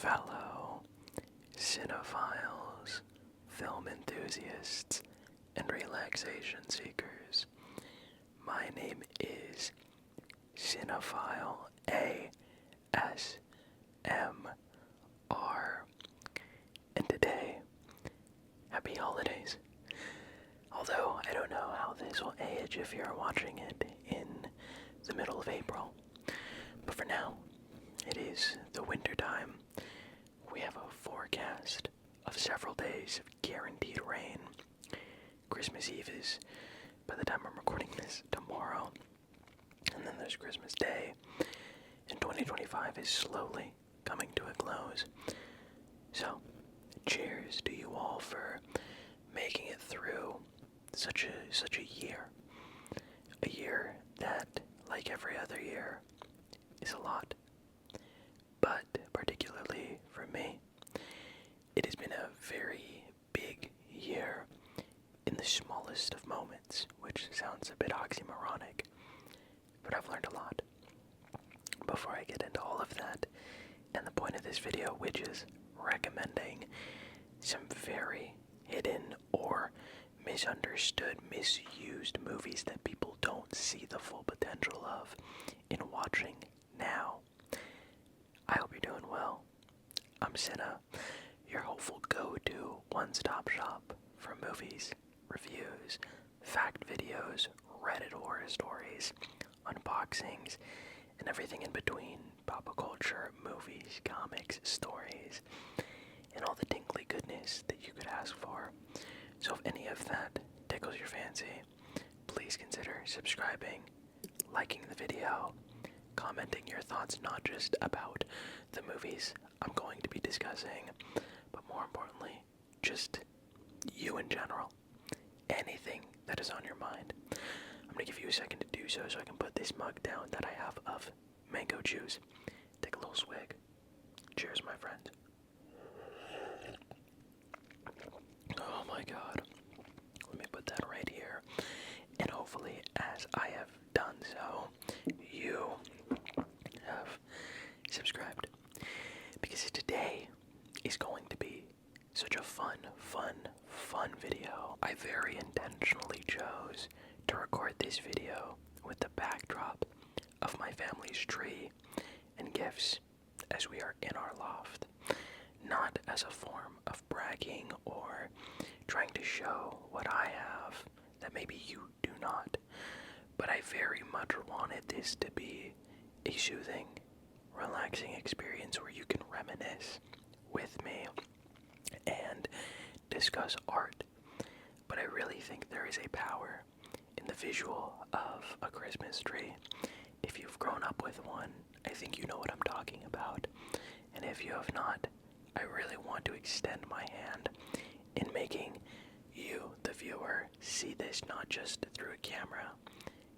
fellow cinephiles, film enthusiasts, and relaxation seekers. My name is Cinephile ASMR, and today, happy holidays. Although I don't know how this will age if you're watching it in the middle of April. But for now, it is the winter time. We have a forecast of several days of guaranteed rain. Christmas Eve is, by the time I'm recording this, tomorrow. And then there's Christmas Day. And 2025 is slowly coming to a close. So, cheers to you all for making it through such a year. A year that, like every other year, is a lot. But particularly for me, it has been a very big year in the smallest of moments, which sounds a bit oxymoronic, but I've learned a lot. Before I get into all of that, and the point of this video, which is recommending some very hidden or misunderstood, misused movies that people don't see the full potential of in watching now. I hope you're doing well. I'm Cinna, your hopeful go-to one-stop shop for movies, reviews, fact videos, Reddit horror stories, unboxings, and everything in between: pop culture, movies, comics, stories, and all the tingly goodness that you could ask for. So if any of that tickles your fancy, please consider subscribing, liking the video, commenting your thoughts not just about the movies I'm going to be discussing, but more importantly, just you in general. Anything that is on your mind. I'm going to give you a second to do so I can put this mug down that I have of mango juice. Take a little swig. Cheers, my friend. Oh my god. Let me put that right here. And hopefully, as I have done so, you have subscribed. Because today is going to be such a fun video. I very intentionally chose to record this video with the backdrop of my family's tree and gifts as we are in our loft. Not as a form of bragging or trying to show what I have that maybe you do not, but I very much wanted this to be a soothing, relaxing experience where you can reminisce with me and discuss art. But I really think there is a power in the visual of a Christmas tree. If you've grown up with one, I think you know what I'm talking about. And if you have not, I really want to extend my hand in making you, the viewer, see this not just through a camera,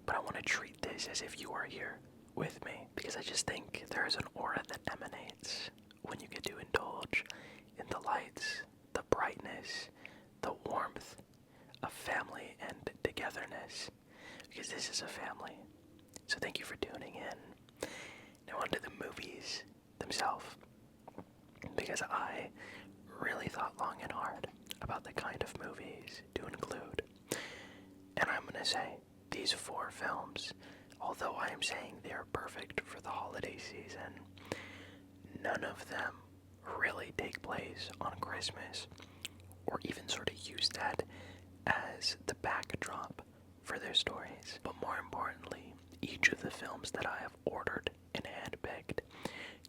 but I want to treat this as if you are here with me, because I just think there is an aura that emanates when you get to indulge in the lights, the brightness, the warmth of family and togetherness, because this is a family. So thank you for tuning in. Now onto the movies themselves, because I really thought long and hard about the kind of movies to include. And I'm going to say, these 4 films, although I am saying they are perfect for the holiday season, none of them really take place on Christmas, or even sort of use that as the backdrop for their stories. But more importantly, each of the films that I have ordered and handpicked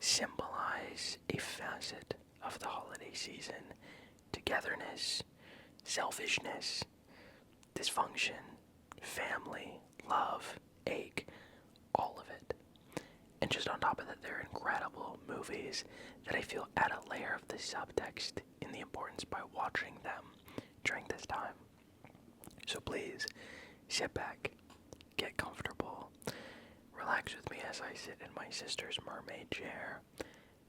symbolize a facet of the holiday season: togetherness, selfishness, dysfunction, family, love, ache, all of it. And just on top of that, they're incredible movies that I feel add a layer of the subtext in the importance by watching them during this time. So please, sit back, get comfortable, relax with me as I sit in my sister's mermaid chair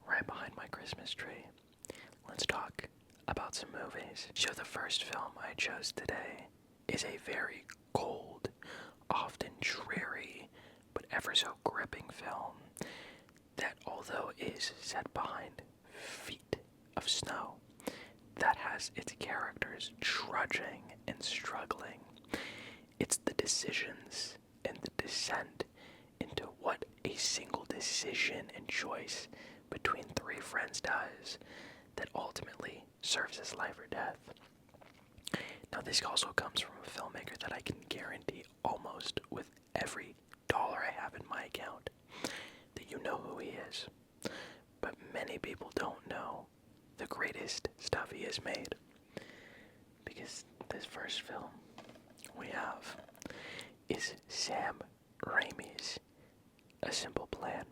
right behind my Christmas tree. Let's talk about some movies. So the first film I chose today is a very cold, often dreary, but ever so gripping film that, although is set behind has its characters trudging and struggling. It's the decisions and the descent into what a single decision and choice between three friends does that ultimately serves as life or death. Now, this also comes from a filmmaker that I can guarantee almost with every dollar I have in my account that you know who he is. But many people don't know the greatest stuff he has made. Because this first film we have is Sam Raimi's A Simple Plan.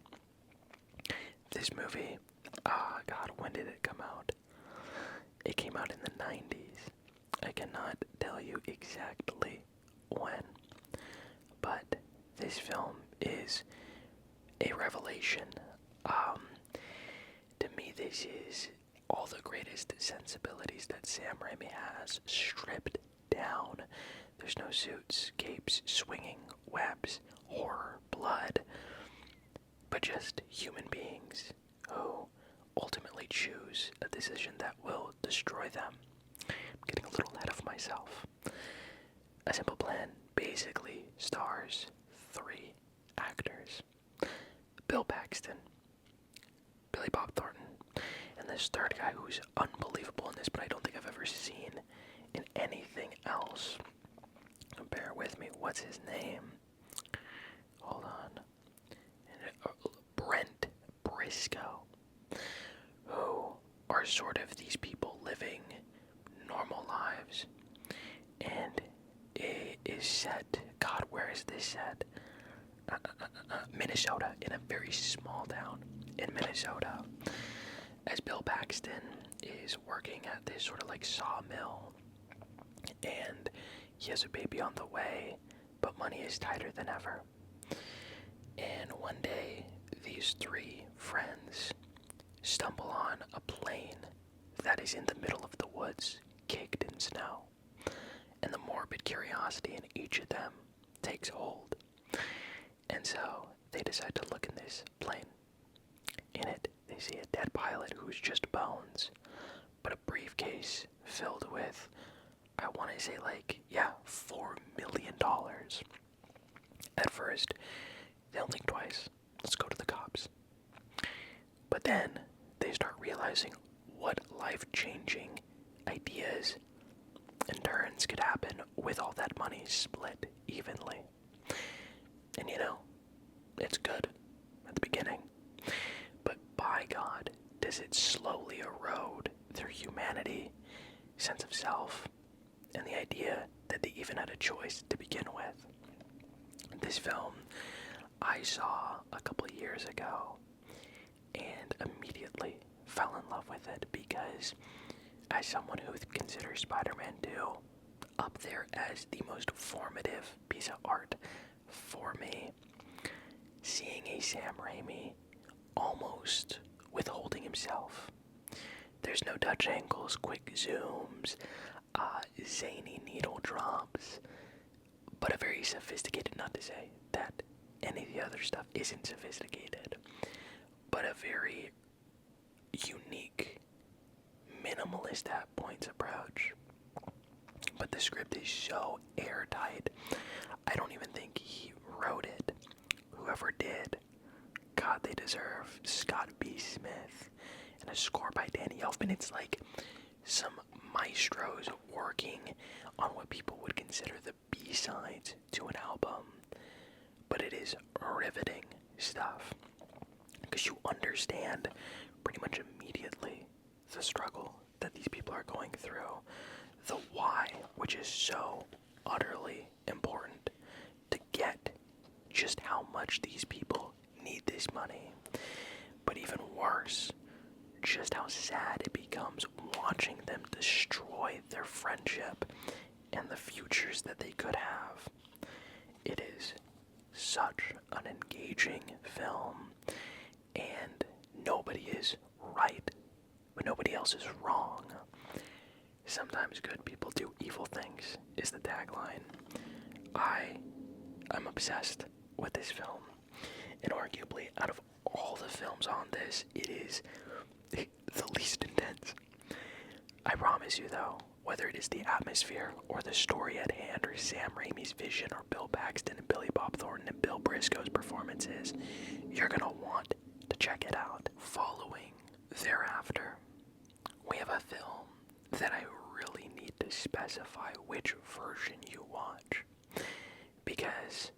This movie, God, when did it come out? It came out in the 90s. I cannot tell you exactly when, but this film is a revelation. To me, this is all the greatest sensibilities that Sam Raimi has stripped down. There's no suits, capes, swinging webs, horror, blood, but just human beings who ultimately choose a decision that will destroy them. I'm getting a little ahead of myself. A Simple Plan basically stars three actors: Bill Paxton, Billy Bob Thornton, and this third guy who's unbelievable in this, but I don't think I've ever seen in anything else. Bear with me, what's his name? Hold on. Brent Briscoe, who are sort of these people living normal lives, and it is set, God, where is this set? Minnesota, in a very small town in Minnesota, as Bill Paxton is working at this sort of like sawmill, and he has a baby on the way, but money is tighter than ever. And one day, these three friends stumble on a plane that is in the middle of the woods, caked in snow. And the morbid curiosity in each of them takes hold. And so they decide to look in this plane. In it, they see a dead pilot who's just bones, but a briefcase filled with, I want to say $4 million. At first, they don't think twice. Let's go to the cops. But then they start realizing what life-changing ideas and turns could happen with all that money split evenly. And it's good at the beginning. But by God, does it slowly erode their humanity, sense of self, and the idea that they even had a choice to begin with. This film I saw a couple of years ago and immediately fell in love with it because, as someone who considers Spider-Man 2 up there as the most formative piece of art for me, seeing a Sam Raimi almost withholding himself. There's no Dutch angles, quick zooms, zany needle drops, but a very sophisticated, not to say that any of the other stuff isn't sophisticated, but a very unique, minimalist at points approach. But the script is so airtight, I don't even think he wrote it. Whoever did, God, they deserve Scott B. Smith, and a score by Danny Elfman. It's like some maestros working on what people would consider the B-sides to an album. But it is riveting stuff, because you understand pretty much immediately the struggle that these people are going through, the why, which is so utterly important to get just how much these people need this money. But even worse, just how sad it becomes watching them destroy their friendship and the futures that they could have. It is such an engaging film, and nobody is right, but nobody else is wrong. Sometimes good people do evil things is the tagline. I'm obsessed with this film, and arguably out of all the films on this, it is the least intense. I promise you though, whether it is the atmosphere or the story at hand or Sam Raimi's vision or Bill Paxton and Billy Bob Thornton and Bill Briscoe's performances, you're gonna want to check it out. Following thereafter, we have a film that I really need to specify which version you watch, because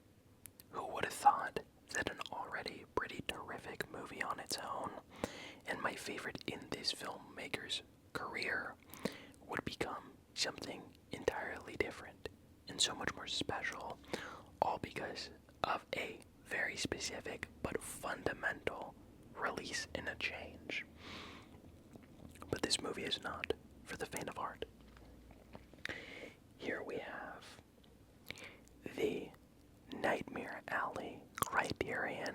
who would have thought that an already pretty terrific movie on its own, and my favorite in this filmmaker's career, would become something entirely different and so much more special, all because of a very specific but fundamental release and a change. But this movie is not for the faint of heart. Here we have the Nightmare Alley Criterion,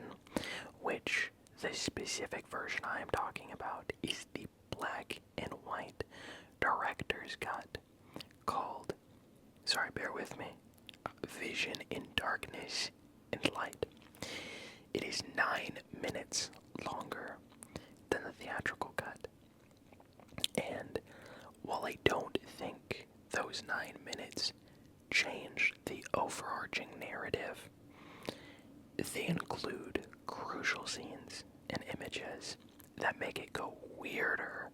which the specific version I am talking about is the black and white director's cut, called, sorry, bear with me, Vision in Darkness and Light. It is 9 minutes longer than the theatrical cut. And while I don't think those 9 minutes change the overarching narrative, they include crucial scenes and images that make it go weirder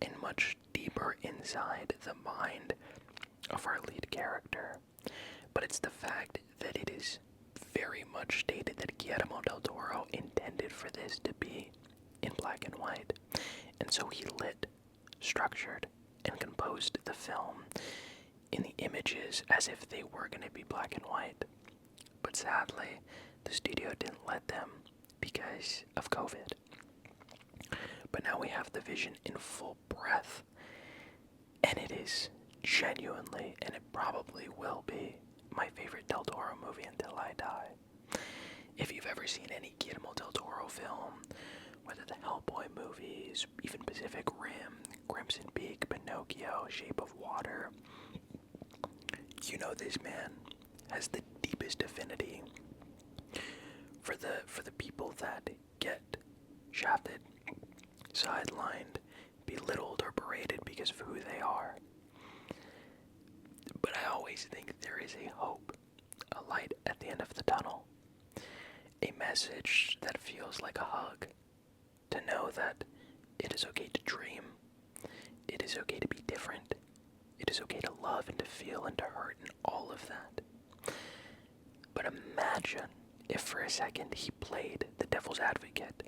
and much deeper inside the mind of our lead character. But it's the fact that it is very much stated that Guillermo del Toro intended for this to be in black and white, and so he lit, structured, and composed the film in the images as if they were going to be black and white. But sadly, the studio didn't let them because of COVID. But now we have the vision in full breath, and it is genuinely, and it probably will be, my favorite Del Toro movie until I die. If you've ever seen any Guillermo del Toro film, whether the Hellboy movies, even Pacific Rim, Crimson Peak, Pinocchio, Shape of Water, you know this man has the deepest affinity for the people that get shafted, sidelined, belittled, or berated because of who they are. But I always think there is a hope, a light at the end of the tunnel, a message that feels like a hug, to know that it is okay to dream, it is okay to be different, it is okay to love and to feel and to hurt and all of that. But imagine if for a second he played the devil's advocate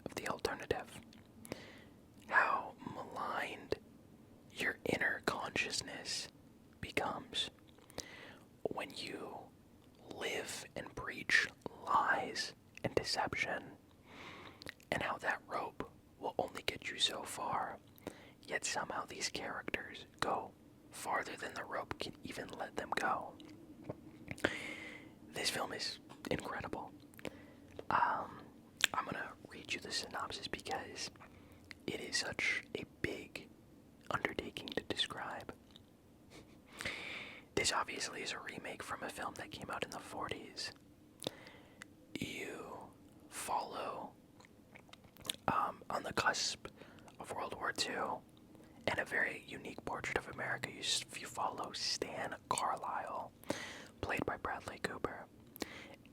of the alternative. How maligned your inner consciousness becomes when you live and preach lies and deception, and how that rope will only get you so far, yet somehow these characters go farther than the rope can even let them go. This film is incredible. I'm gonna read you the synopsis because it is such a big undertaking to describe. This obviously is a remake from a film that came out in the 40s. You follow, on the cusp of World War II, and a very unique portrait of America, you follow Stan Carlisle, played by Bradley Cooper,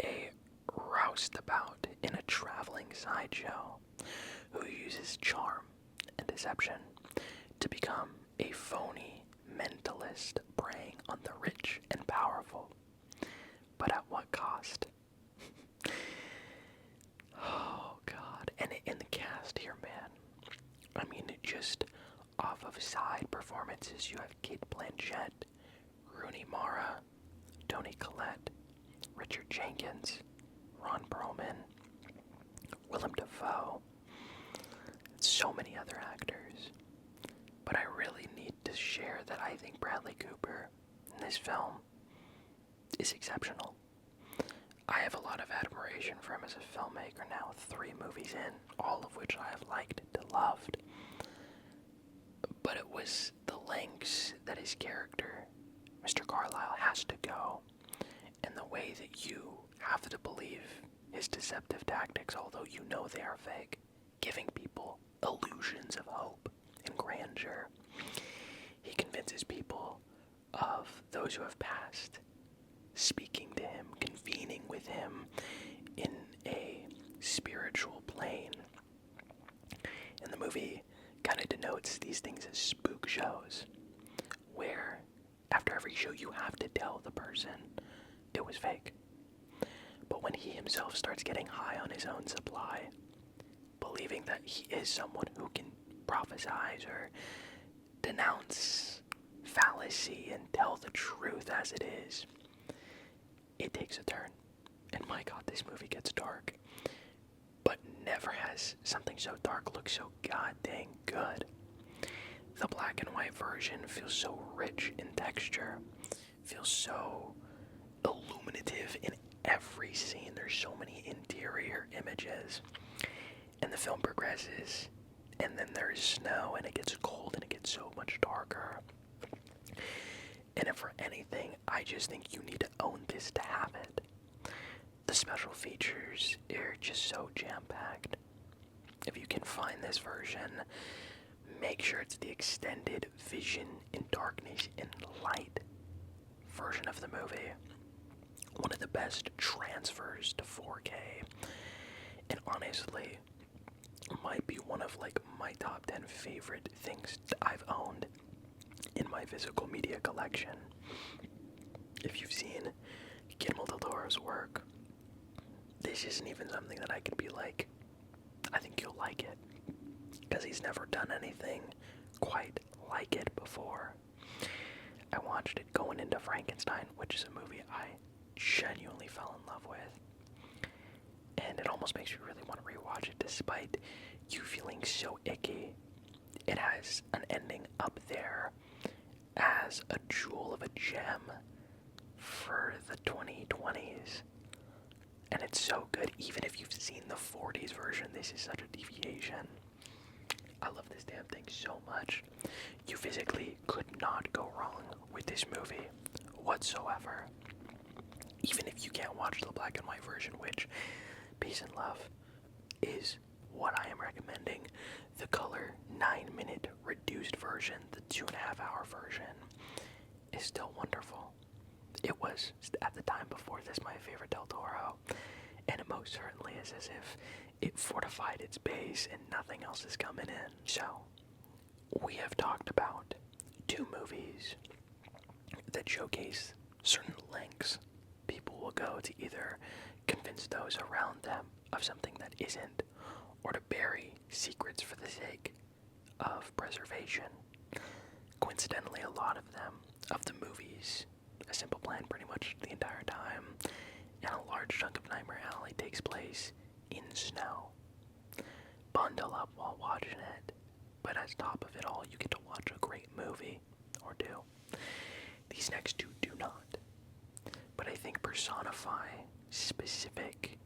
a roustabout in a traveling sideshow who uses charm and deception to become a phony mentalist preying on the rich and powerful. But at what cost? Oh God. And in the cast here, man, I mean, just off of side performances, you have Kate Blanchett, Rooney Mara, Toni Collette, Richard Jenkins, Ron Perlman, Willem Dafoe, so many other actors. But I really need to share that I think Bradley Cooper in this film is exceptional. I have a lot of admiration for him as a filmmaker now, 3 movies in, all of which I have liked and loved. But it was the lengths that his character, Mr. Carlisle, has to go, and the way that you have to believe his deceptive tactics, although you know they are fake, giving people illusions of hope and grandeur. convinces people of those who have passed, speaking to him, convening with him in a spiritual plane. And the movie kind of denotes these things as spook shows, where after every show you have to tell the person it was fake. But when he himself starts getting high on his own supply, believing that he is someone who can prophesize or denounce fallacy and tell the truth as it is, it takes a turn. And my god, this movie gets dark. But never has something so dark look so goddamn good. The black and white version feels so rich in texture, feels so illuminative in every scene. There's so many interior images. And the film progresses, and then there's snow, and it gets cold, and it gets so much darker. And if for anything, I just think you need to own this to have it. The special features are just so jam-packed. If you can find this version, make sure it's the extended vision in darkness and light version of the movie. One of the best transfers to 4K. And honestly, might be one of my top 10 favorite things I've owned in my physical media collection. If you've seen Guillermo del Toro's work, this isn't even something that I could be like, I think you'll like it, because he's never done anything quite like it before. I watched it going into Frankenstein, which is a movie I genuinely fell in love with, and it almost makes you really want to rewatch it despite you feeling so icky. It has an ending up there as a jewel of a gem for the 2020s. And it's so good, even if you've seen the 40s version, this is such a deviation. I love this damn thing so much. You physically could not go wrong with this movie whatsoever. Even if you can't watch the black and white version, which, peace and love, is what I am recommending. The color 9-minute reduced version, the 2.5-hour version, is still wonderful. It was, at the time before this, my favorite Del Toro, and it most certainly is as if it fortified its base and nothing else is coming in. So, we have talked about 2 movies that showcase certain lengths people will go to either convince those around them of something that isn't, or to bury secrets for the sake of preservation. Coincidentally, a lot of them, of the movies, A Simple Plan pretty much the entire time, and a large chunk of Nightmare Alley takes place in snow. Bundle up while watching it, but as top of it all, you get to watch a great movie, or 2. These next 2 do not, but I think personify specific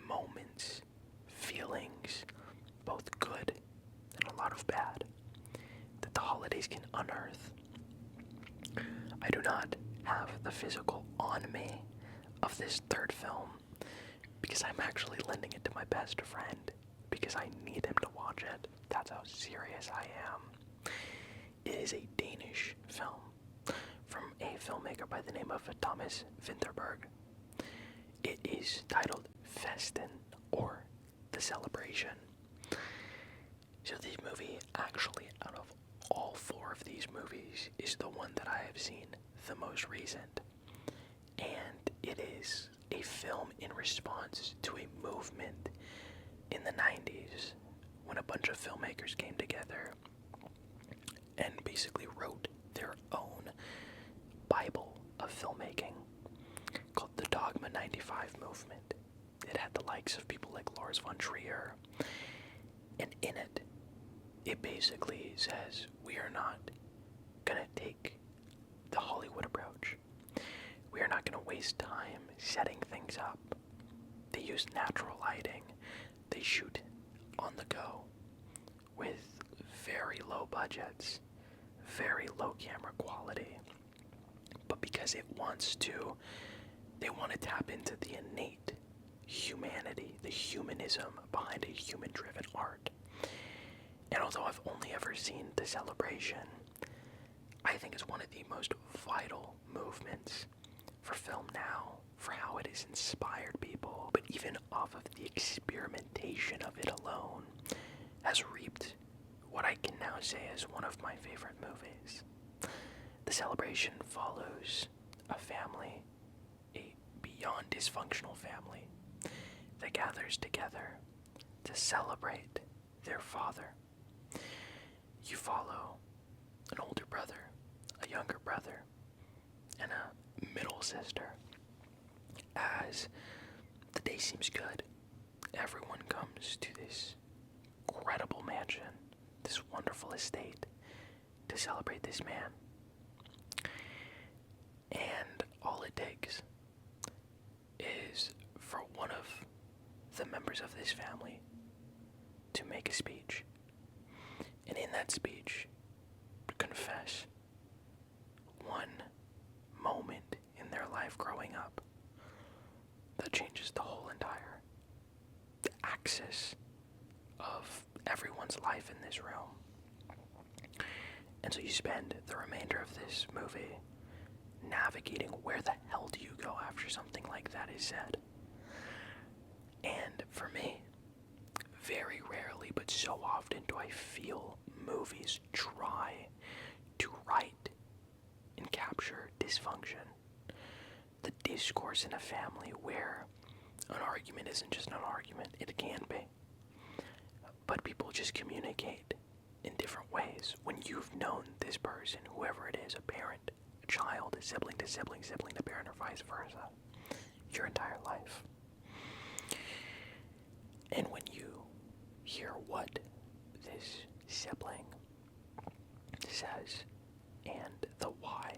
moments, feelings, both good and a lot of bad, that the holidays can unearth. I do not have the physical on me of this 3rd film because I'm actually lending it to my best friend because I need him to watch it. That's how serious I am. It is a Danish film from a filmmaker by the name of Thomas Vinterberg. It is titled Festen, or The Celebration. So this movie, actually, out of all 4 of these movies, is the one that I have seen the most recent. And it is a film in response to a movement in the 90s when a bunch of filmmakers came together and basically wrote their own Bible of filmmaking called the Dogma 95 movement. It had the likes of people like Lars von Trier, and in it, it basically says we are not gonna take the Hollywood approach. We are not gonna waste time setting things up. They use natural lighting. They shoot on the go with very low budgets, very low camera quality. But because it wants to, they want to tap into the innate humanity, the humanism behind a human-driven art. And although I've only ever seen The Celebration, I think it's one of the most vital movements for film now, for how it has inspired people, but even off of the experimentation of it alone, has reaped what I can now say is one of my favorite movies. The celebration follows a family, a beyond dysfunctional family, that gathers together to celebrate their father. You follow an older brother, a younger brother, and a middle sister. As the day seems good, everyone comes to this incredible mansion, this wonderful estate, to celebrate this man. And all it takes is for one of the members of this family to make a speech. And in that speech, confess one moment in their life growing up that changes the whole entire axis of everyone's life in this room. And so you spend the remainder of this movie navigating where the hell do you go after something like that is said. And for me, very rarely but so often do I feel movies try to write and capture dysfunction. The discourse in a family where an argument isn't just an argument, it can be. But people just communicate in different ways. When you've known this person, whoever it is, a parent, a child, a sibling to sibling, sibling to parent, or vice versa, your entire life. And when you hear what this sibling says and the why,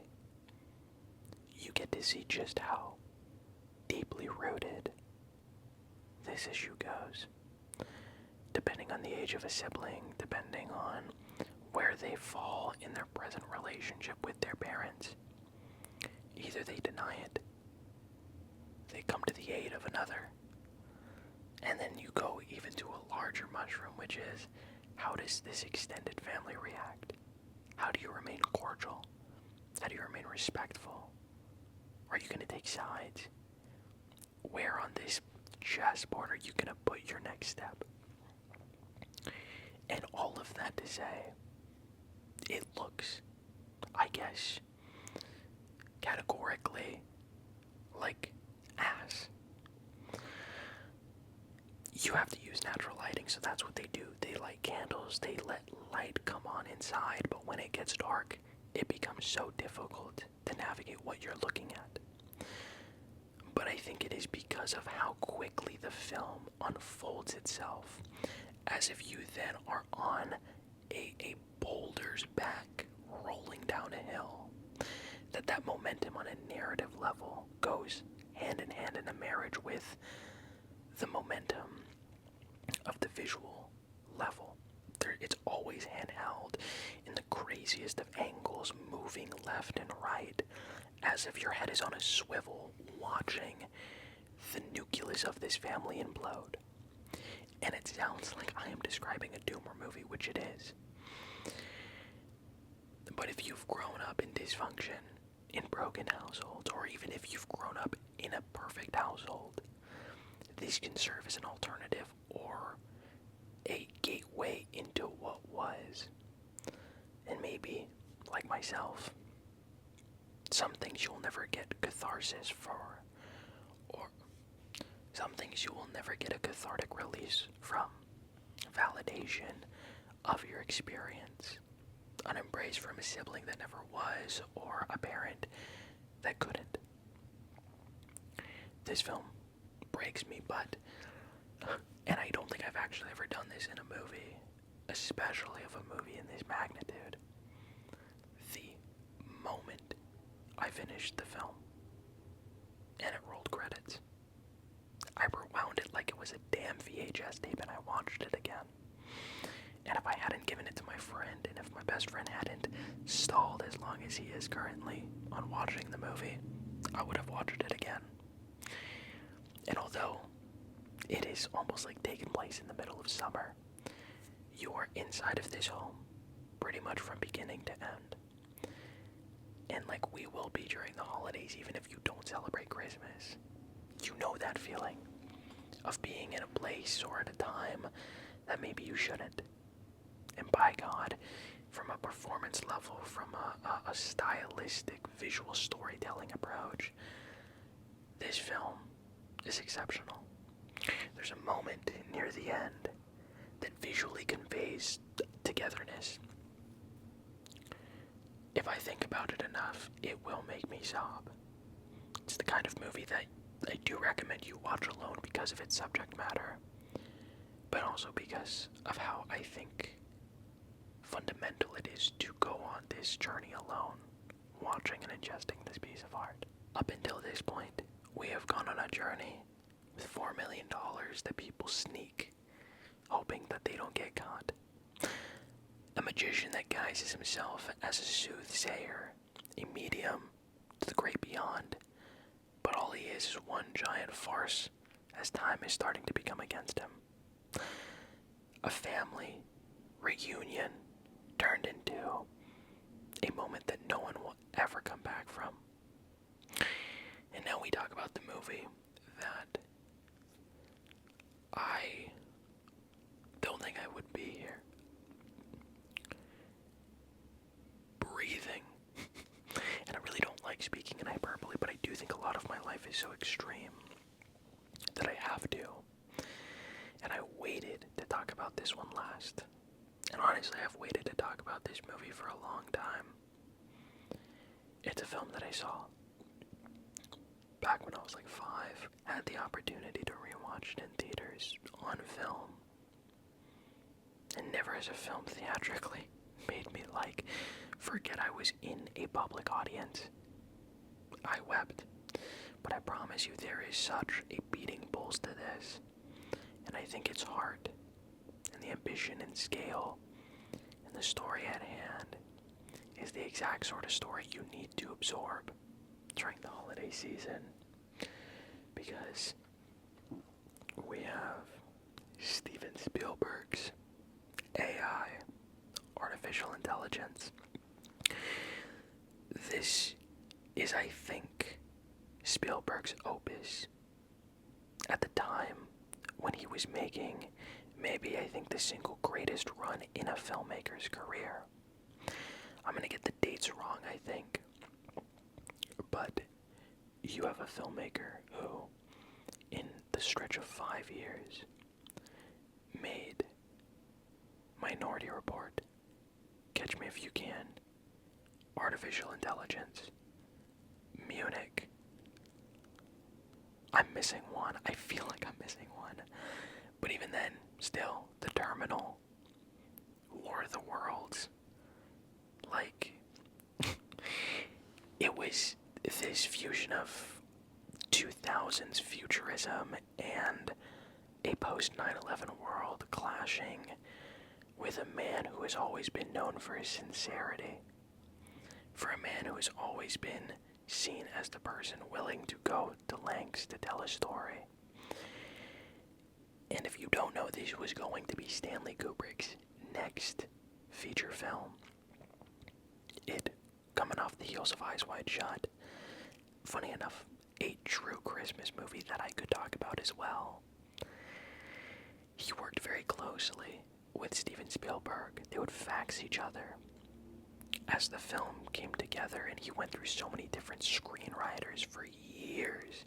you get to see just how deeply rooted this issue goes. Depending on the age of a sibling, depending on where they fall in their present relationship with their parents, either they deny it, they come to the aid of another, and then you go even to a larger mushroom, which is, how does this extended family react? How do you remain cordial? How do you remain respectful? Are you going to take sides? Where on this chessboard are you going to put your next step? And all of that to say, it looks, I guess, categorically like ass. You have to use natural lighting, so that's what they do. They light candles, they let light come on inside, but when it gets dark, it becomes so difficult to navigate what you're looking at. But I think it is because of how quickly the film unfolds itself, as if you then are on a boulder's back rolling down a hill, that momentum on a narrative level goes hand in hand in a marriage with the momentum of the visual level. It's always handheld in the craziest of angles, moving left and right, as if your head is on a swivel, watching the nucleus of this family implode. And it sounds like I am describing a Doomer movie, which it is. But if you've grown up in dysfunction, in broken households, or even if you've grown up in a perfect household, this can serve as an alternative or a gateway into what was. And maybe, like myself, some things you will never get catharsis for, or some things you will never get a cathartic release from. Validation of your experience. An embrace from a sibling that never was, or a parent that couldn't. This film breaks me, but, and I don't think I've actually ever done this in a movie, especially of a movie in this magnitude. The moment I finished the film, and it rolled credits, I rewound it like it was a damn VHS tape and I watched it again. And if I hadn't given it to my friend, and if my best friend hadn't stalled as long as he is currently on watching the movie, I would have watched it again. And although it is almost like taking place in the middle of summer, you are inside of this home pretty much from beginning to end. And like we will be during the holidays, even if you don't celebrate Christmas. You know that feeling of being in a place or at a time that maybe you shouldn't. And by God, from a performance level, from a stylistic visual storytelling approach, this film is exceptional. There's a moment near the end that visually conveys togetherness. If I think about it enough, it will make me sob. It's the kind of movie that I do recommend you watch alone because of its subject matter, but also because of how I think fundamental it is to go on this journey alone, watching and ingesting this piece of art. Up until this point, we have gone on a journey with $4 million that people sneak, hoping that they don't get caught. A magician that guises himself as a soothsayer, a medium to the great beyond, but all he is one giant farce as time is starting to become against him. A family reunion turned into a moment that no one will ever come back from. And now we talk about the movie that I don't think I would be here. Breathing. And I really don't like speaking in hyperbole, but I do think a lot of my life is so extreme that I have to. And I waited to talk about this one last. And honestly, I've waited to talk about this movie for a long time. It's a film that I saw back when I was like 5. Had the opportunity to rewatch it in theaters on film. And never as a film theatrically made me like forget I was in a public audience. I wept. But I promise you there is such a beating pulse to this. And I think its heart and the ambition and scale and the story at hand is the exact sort of story you need to absorb during the holiday season. Because we have Steven Spielberg's AI, artificial intelligence. This is, I think, Spielberg's opus. At the time when he was making maybe I think the single greatest run in a filmmaker's career. I'm gonna get the dates wrong, I think. But you have a filmmaker who, in the stretch of 5 years, made Minority Report, Catch Me If You Can, Artificial Intelligence, Munich. I'm missing one. I feel like I'm missing one. But even then, still, The Terminal, War of the Worlds, like, it was this fusion of 2000s futurism and a post 9/11 world clashing with a man who has always been known for his sincerity, for a man who has always been seen as the person willing to go to lengths to tell a story. And if you don't know, this was going to be Stanley Kubrick's next feature film. It, coming off the heels of Eyes Wide Shut, funny enough, a true Christmas movie that I could talk about as well. He worked very closely with Steven Spielberg. They would fax each other as the film came together, and he went through so many different screenwriters for years,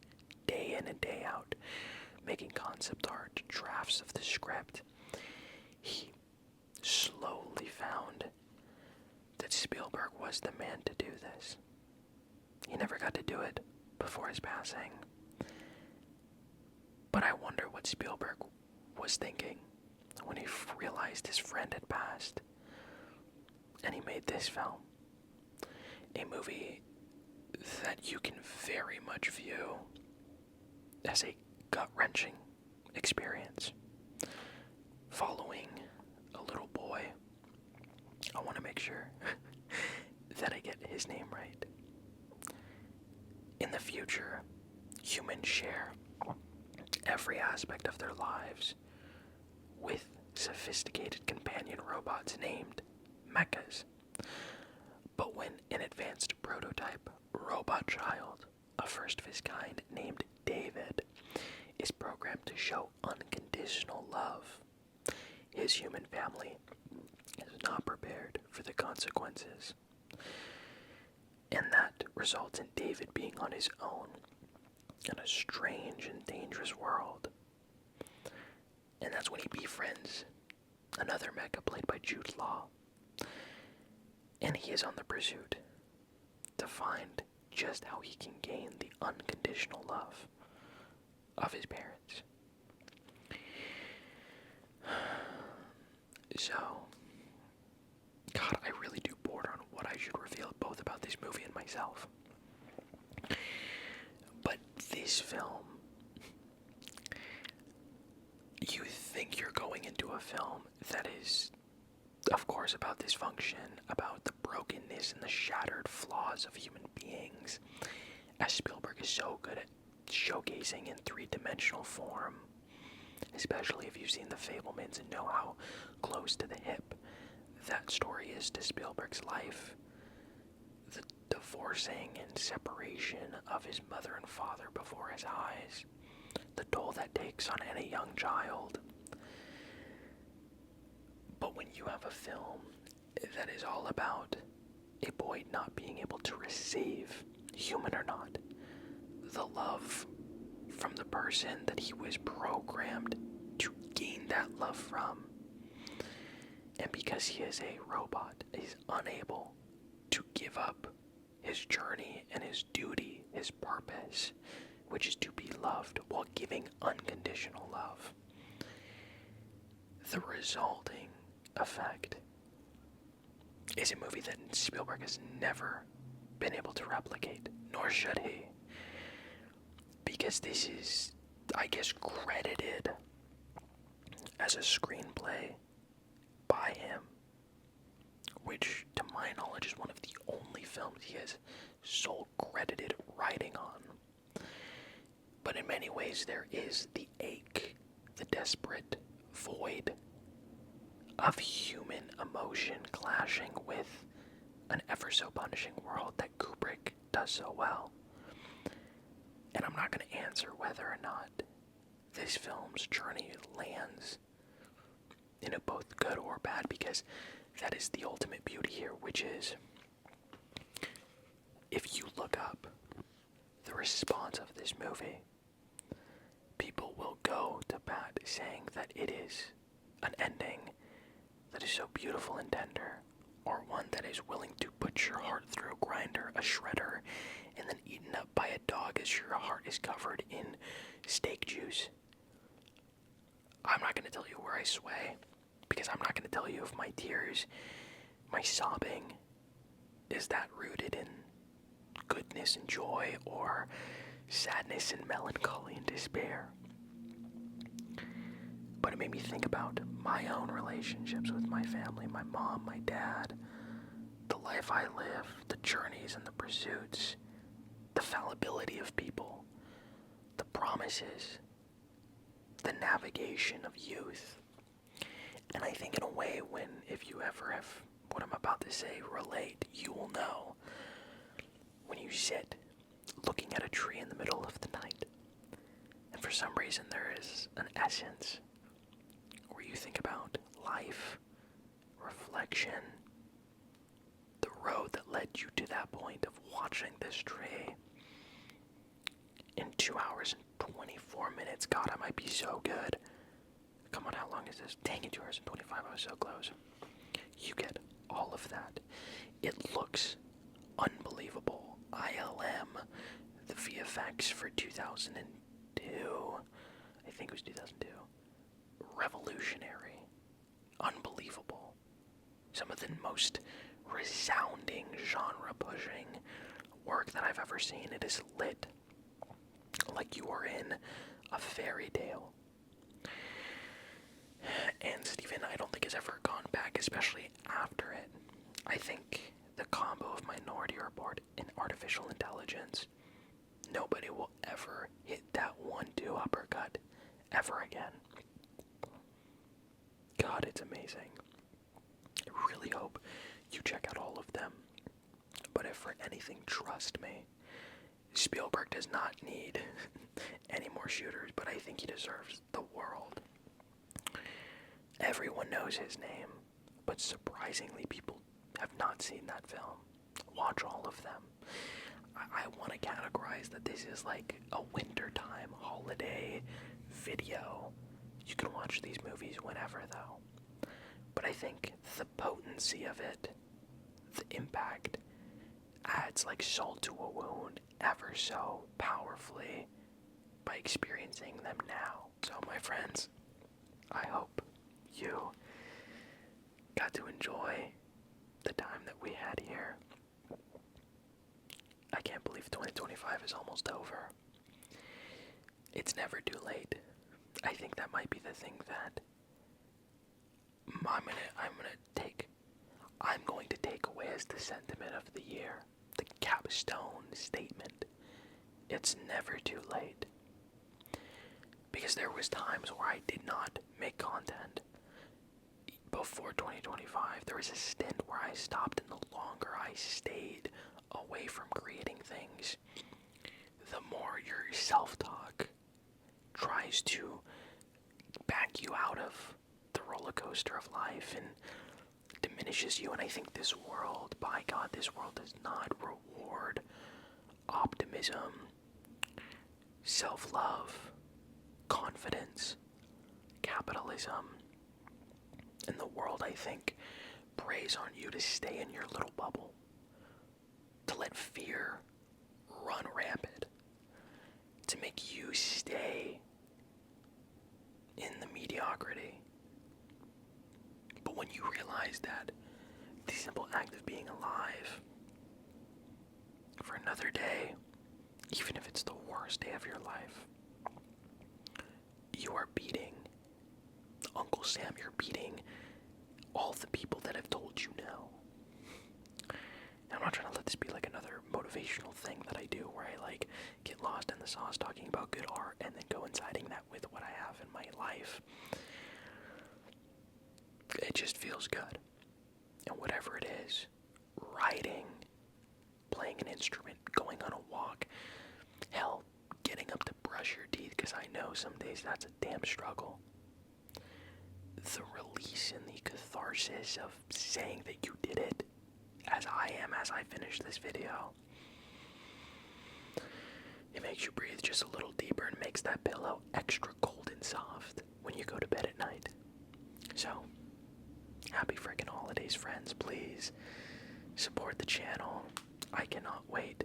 day in and day out, making concept art, drafts of the script. He slowly found that Spielberg was the man to do this. He never got to do it before his passing. But I wonder what Spielberg was thinking when he realized his friend had passed. And he made this film. A movie that you can very much view as a gut-wrenching experience. Following a little boy. I want to make sure that I get his name right. In the future, humans share every aspect of their lives with sophisticated companion robots named mechas. But when an advanced prototype robot child, a first of his kind named David, is programmed to show unconditional love. His human family is not prepared for the consequences, and that results in David being on his own in a strange and dangerous world. And that's when he befriends another mecha played by Jude Law. And he is on the pursuit to find just how he can gain the unconditional love of his parents. So, God, I really do border on what I should reveal both about this movie and myself. But this film, you think you're going into a film that is, of course, about dysfunction, about the brokenness and the shattered flaws of human beings, as Spielberg is so good at showcasing in three-dimensional form, especially if you've seen The Fabelmans and know how close to the hip that story is to Spielberg's life. The divorcing and separation of his mother and father before his eyes, the toll that takes on any young child. But when you have a film that is all about a boy not being able to receive, human or not, the love from the person that he was programmed to gain that love from, and because he is a robot, he's unable to give up his journey and his duty, his purpose, which is to be loved while giving unconditional love. The resulting effect is a movie that Spielberg has never been able to replicate, nor should he. Because this is, I guess, credited as a screenplay by him, which, to my knowledge, is one of the only films he has sole credited writing on. But in many ways, there is the ache, the desperate void of human emotion clashing with an ever-so-punishing world that Kubrick does so well. And I'm not going to answer whether or not this film's journey lands in a both good or bad, because that is the ultimate beauty here, which is, if you look up the response of this movie, people will go to bat saying that it is an ending that is so beautiful and tender, or one that is willing to put your heart through a grinder, a shredder, and then eaten up by a dog as your heart is covered in steak juice. I'm not going to tell you where I sway, because I'm not going to tell you if my tears, my sobbing, is that rooted in goodness and joy, or sadness and melancholy and despair. But it made me think about my own relationships with my family, my mom, my dad, the life I live, the journeys and the pursuits, the fallibility of people, the promises, the navigation of youth. And I think in a way, if you ever have what I'm about to say relate, you will know when you sit looking at a tree in the middle of the night, and for some reason there is an essence where you think about life, reflection, the road that led you to that point of watching this tree. In 2 hours and 24 minutes, God, I might be so good. Come on, how long is this? Dang it, 2 hours and 25, I was so close. You get all of that. It looks unbelievable. ILM, the VFX for 2002, I think it was 2002. Revolutionary. Unbelievable. Some of the most resounding, genre-pushing work that I've ever seen. It is lit like you are in a fairy tale. And Steven, I don't think has ever gone back, especially after it. I think the combo of Minority Report and artificial intelligence, nobody will ever hit that 1-2 uppercut ever again. God, it's amazing. I really hope you check out all of them. But for anything, trust me. Spielberg does not need any more shooters, but I think he deserves the world. Everyone knows his name, but surprisingly people have not seen that film. Watch all of them. I want to categorize that this is like a wintertime holiday video. You can watch these movies whenever, though. But I think the potency of it, the impact, adds like salt to a wound ever so powerfully by experiencing them now. So, my friends, I hope you got to enjoy the time that we had here. I can't believe 2025 is almost over. It's never too late. I think that might be the thing that I'm going to take away as the sentiment of the year, the capstone statement. It's never too late. Because there was times where I did not make content before 2025. There was a stint where I stopped, and the longer I stayed away from creating things, the more your self-talk tries to back you out of the roller coaster of life and diminishes you. And I think this world, by God, this world does not reward optimism, self-love, confidence, capitalism. And the world, I think, preys on you to stay in your little bubble, to let fear run rampant, to make you stay in the mediocrity. But when you realize that the simple act of being alive for another day, even if it's the worst day of your life, you are beating Uncle Sam, you're beating all the people that have told you no. I'm not trying to let this be like another motivational thing that I do where I like get lost in the sauce talking about good art and then coinciding that with what I have in my life. It just feels good. And whatever it is, writing, playing an instrument, going on a walk, hell, getting up to brush your teeth, because I know some days that's a damn struggle. The release and the catharsis of saying that you did it, as I am as I finish this video, it makes you breathe just a little deeper and makes that pillow extra cold and soft when you go to bed at night. So, happy freaking holidays, friends. Please support the channel. I cannot wait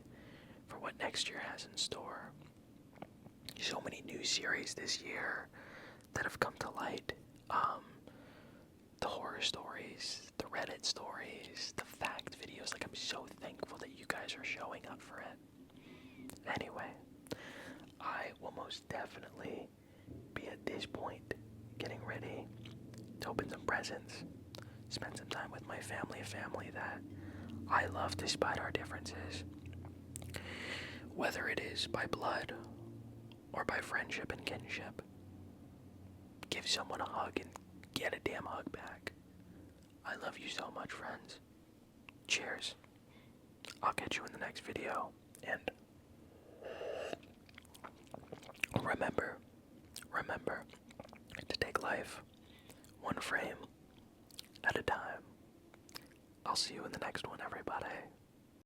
for what next year has in store. So many new series this year that have come to light. The horror stories, the Reddit stories, the fact videos. Like, I'm so thankful that you guys are showing up for it. Anyway, I will most definitely be at this point getting ready to open some presents, spend some time with my family, a family that I love despite our differences. Whether it is by blood or by friendship and kinship. Give someone a hug and get a damn hug back. I love you so much, friends. Cheers. I'll catch you in the next video. And remember to take life one frame at a time. I'll see you in the next one, everyone.